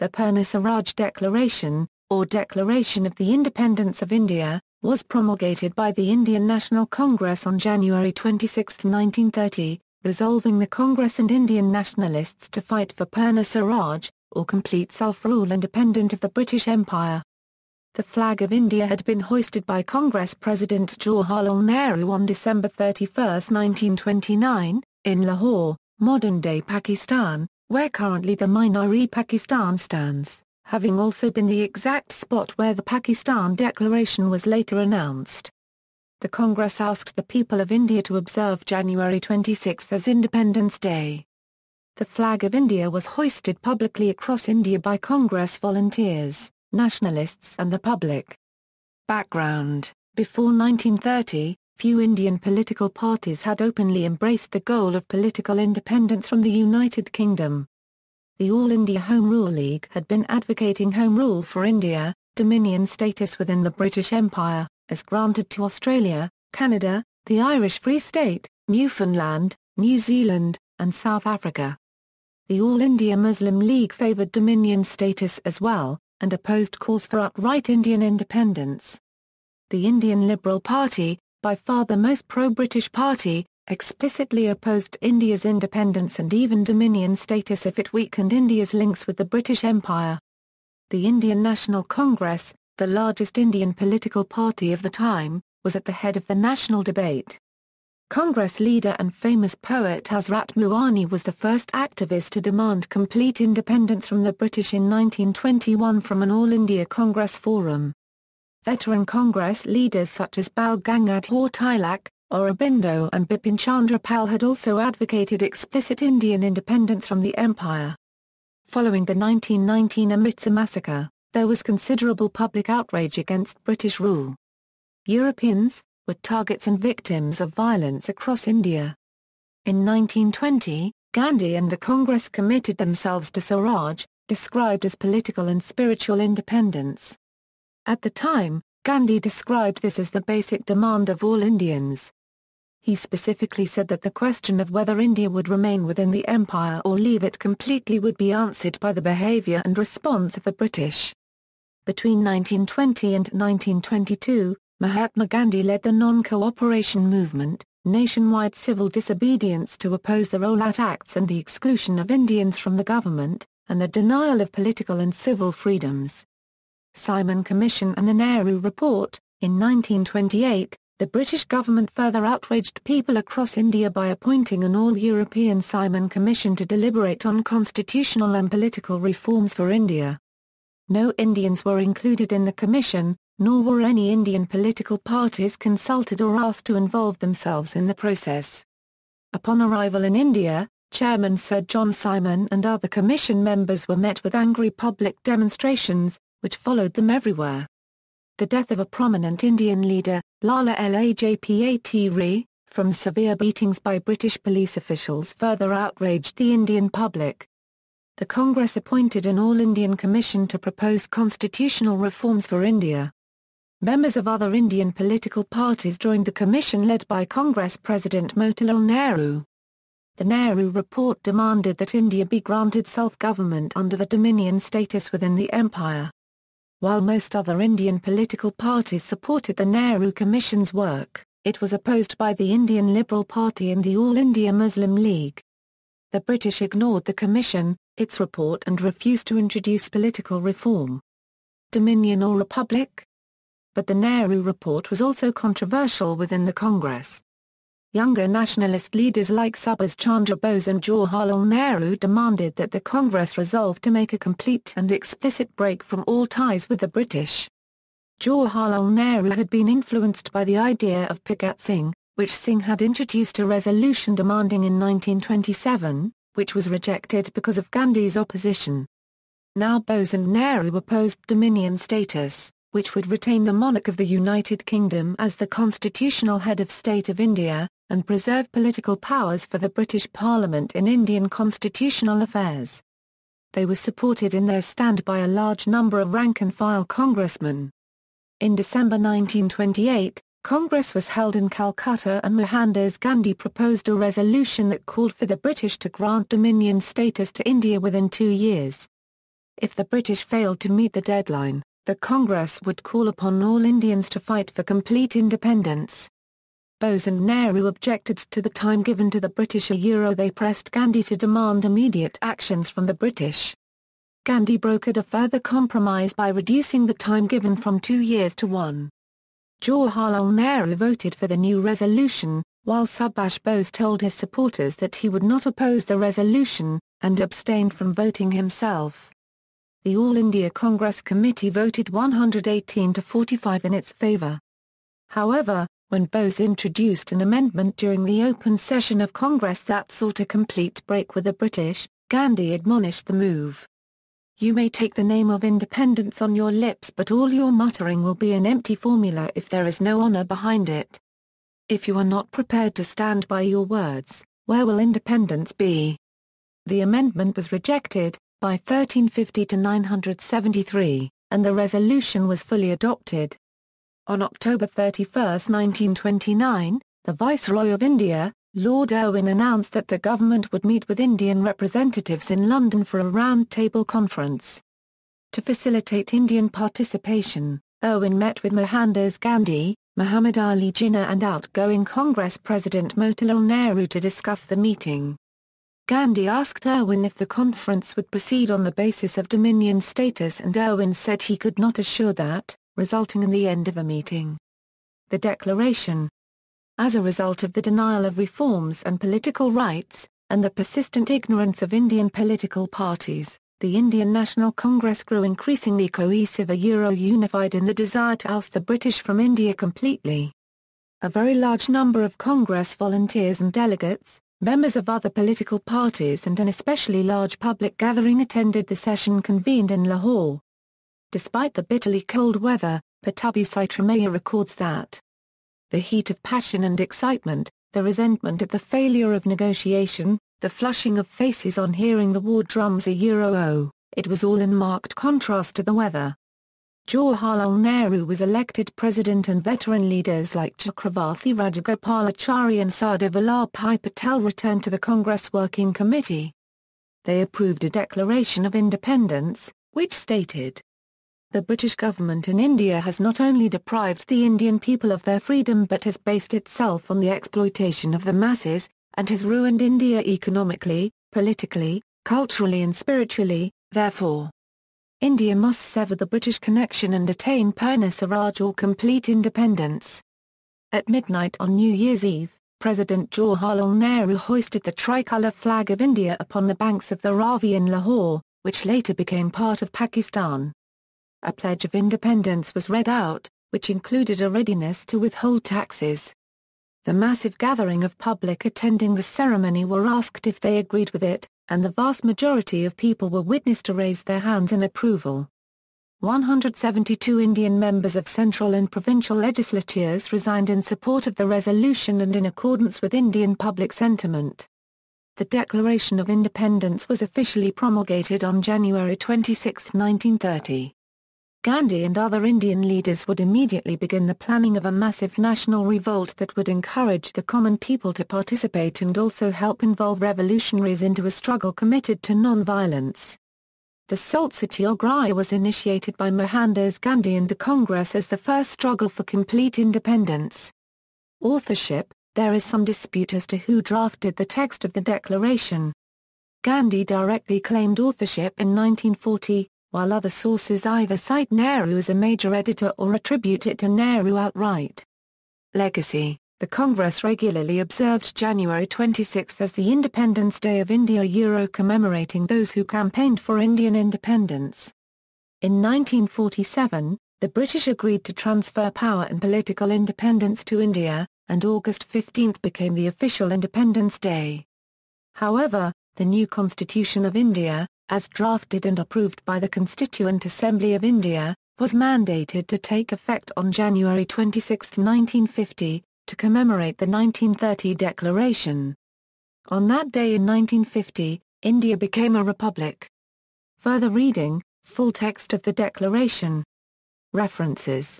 The Purna Swaraj Declaration, or Declaration of the Independence of India, was promulgated by the Indian National Congress on January 26, 1930, resolving the Congress and Indian nationalists to fight for Purna Swaraj, or complete self-rule independent of the British Empire. The flag of India had been hoisted by Congress President Jawaharlal Nehru on December 31, 1929, in Lahore, modern-day Pakistan, where currently the Minar-e-Pakistan stands, having also been the exact spot where the Pakistan Declaration was later announced. The Congress asked the people of India to observe January 26 as Independence Day. The flag of India was hoisted publicly across India by Congress volunteers, nationalists and the public. Background: before 1930, few Indian political parties had openly embraced the goal of political independence from the United Kingdom. The All India Home Rule League had been advocating Home Rule for India, Dominion status within the British Empire, as granted to Australia, Canada, the Irish Free State, Newfoundland, New Zealand, and South Africa. The All India Muslim League favoured Dominion status as well, and opposed calls for outright Indian independence. The Indian Liberal Party, by far the most pro-British party, explicitly opposed India's independence and even Dominion status if it weakened India's links with the British Empire. The Indian National Congress, the largest Indian political party of the time, was at the head of the national debate. Congress leader and famous poet Hazrat Muani was the first activist to demand complete independence from the British in 1921 from an All India Congress forum. Veteran Congress leaders such as Bal Gangadhar Tilak, Aurobindo and Bipin Chandra Pal had also advocated explicit Indian independence from the empire. Following the 1919 Amritsar massacre, there was considerable public outrage against British rule. Europeans were targets and victims of violence across India. In 1920, Gandhi and the Congress committed themselves to Swaraj, described as political and spiritual independence. At the time, Gandhi described this as the basic demand of all Indians. He specifically said that the question of whether India would remain within the empire or leave it completely would be answered by the behaviour and response of the British. Between 1920 and 1922, Mahatma Gandhi led the non-cooperation movement, nationwide civil disobedience to oppose the Rowlatt Acts and the exclusion of Indians from the government, and the denial of political and civil freedoms. Simon Commission and the Nehru Report. In 1928, the British government further outraged people across India by appointing an all-European Simon Commission to deliberate on constitutional and political reforms for India. No Indians were included in the commission, nor were any Indian political parties consulted or asked to involve themselves in the process. Upon arrival in India, Chairman Sir John Simon and other commission members were met with angry public demonstrations, which followed them everywhere. The death of a prominent Indian leader, Lala Lajpat Rai, from severe beatings by British police officials further outraged the Indian public. The Congress appointed an All-Indian Commission to propose constitutional reforms for India. Members of other Indian political parties joined the commission led by Congress President Motilal Nehru. The Nehru Report demanded that India be granted self-government under the Dominion status within the empire. While most other Indian political parties supported the Nehru Commission's work, it was opposed by the Indian Liberal Party and the All India Muslim League. The British ignored the commission, its report and refused to introduce political reform. Dominion or Republic? But the Nehru Report was also controversial within the Congress. Younger nationalist leaders like Subhas Chandra Bose and Jawaharlal Nehru demanded that the Congress resolve to make a complete and explicit break from all ties with the British. Jawaharlal Nehru had been influenced by the idea of Bhagat Singh, which Singh had introduced a resolution demanding in 1927, which was rejected because of Gandhi's opposition. Now Bose and Nehru opposed Dominion status, which would retain the monarch of the United Kingdom as the constitutional head of state of India, and preserve political powers for the British Parliament in Indian constitutional affairs. They were supported in their stand by a large number of rank-and-file congressmen. In December 1928, Congress was held in Calcutta and Mohandas Gandhi proposed a resolution that called for the British to grant Dominion status to India within 2 years. If the British failed to meet the deadline, the Congress would call upon all Indians to fight for complete independence. Bose and Nehru objected to the time given to the British. They pressed Gandhi to demand immediate actions from the British. Gandhi brokered a further compromise by reducing the time given from 2 years to 1. Jawaharlal Nehru voted for the new resolution, while Subhash Bose told his supporters that he would not oppose the resolution, and abstained from voting himself. The All India Congress Committee voted 118 to 45 in its favour. However, when Bose introduced an amendment during the open session of Congress that sought a complete break with the British, Gandhi admonished the move. "You may take the name of independence on your lips, but all your muttering will be an empty formula if there is no honour behind it. If you are not prepared to stand by your words, where will independence be?" The amendment was rejected, by 1350 to 973, and the resolution was fully adopted. On October 31, 1929, the Viceroy of India, Lord Irwin, announced that the government would meet with Indian representatives in London for a round-table conference. To facilitate Indian participation, Irwin met with Mohandas Gandhi, Muhammad Ali Jinnah and outgoing Congress President Motilal Nehru to discuss the meeting. Gandhi asked Irwin if the conference would proceed on the basis of Dominion status, and Irwin said he could not assure that, resulting in the end of the meeting. The Declaration. As a result of the denial of reforms and political rights, and the persistent ignorance of Indian political parties, the Indian National Congress grew increasingly cohesive, unified in the desire to oust the British from India completely. A very large number of Congress volunteers and delegates, members of other political parties and an especially large public gathering attended the session convened in Lahore. Despite the bitterly cold weather, Patabi Saitrameya records that the heat of passion and excitement, the resentment at the failure of negotiation, the flushing of faces on hearing the war drums it was all in marked contrast to the weather. Jawaharlal Nehru was elected president, and veteran leaders like Chakravarti Rajagopalachari and Sardar Vallabhbhai Patel returned to the Congress Working Committee. They approved a Declaration of Independence, which stated, "The British government in India has not only deprived the Indian people of their freedom but has based itself on the exploitation of the masses, and has ruined India economically, politically, culturally and spiritually. Therefore, India must sever the British connection and attain Purna Swaraj or complete independence." At midnight on New Year's Eve, President Jawaharlal Nehru hoisted the tricolour flag of India upon the banks of the Ravi in Lahore, which later became part of Pakistan. A pledge of independence was read out, which included a readiness to withhold taxes. The massive gathering of public attending the ceremony were asked if they agreed with it, and the vast majority of people were witnessed to raise their hands in approval. 172 Indian members of central and provincial legislatures resigned in support of the resolution and in accordance with Indian public sentiment. The Declaration of Independence was officially promulgated on January 26, 1930. Gandhi and other Indian leaders would immediately begin the planning of a massive national revolt that would encourage the common people to participate and also help involve revolutionaries into a struggle committed to non-violence. The Salt Satyagraha was initiated by Mohandas Gandhi and the Congress as the first struggle for complete independence. Authorship: there is some dispute as to who drafted the text of the Declaration. Gandhi directly claimed authorship in 1940, while other sources either cite Nehru as a major editor or attribute it to Nehru outright. Legacy: the Congress regularly observed January 26 as the Independence Day of India, commemorating those who campaigned for Indian independence. In 1947, the British agreed to transfer power and political independence to India, and August 15 became the official Independence Day. However, the new Constitution of India, as drafted and approved by the Constituent Assembly of India, was mandated to take effect on January 26, 1950, to commemorate the 1930 Declaration. On that day in 1950, India became a republic. Further reading: full text of the Declaration. References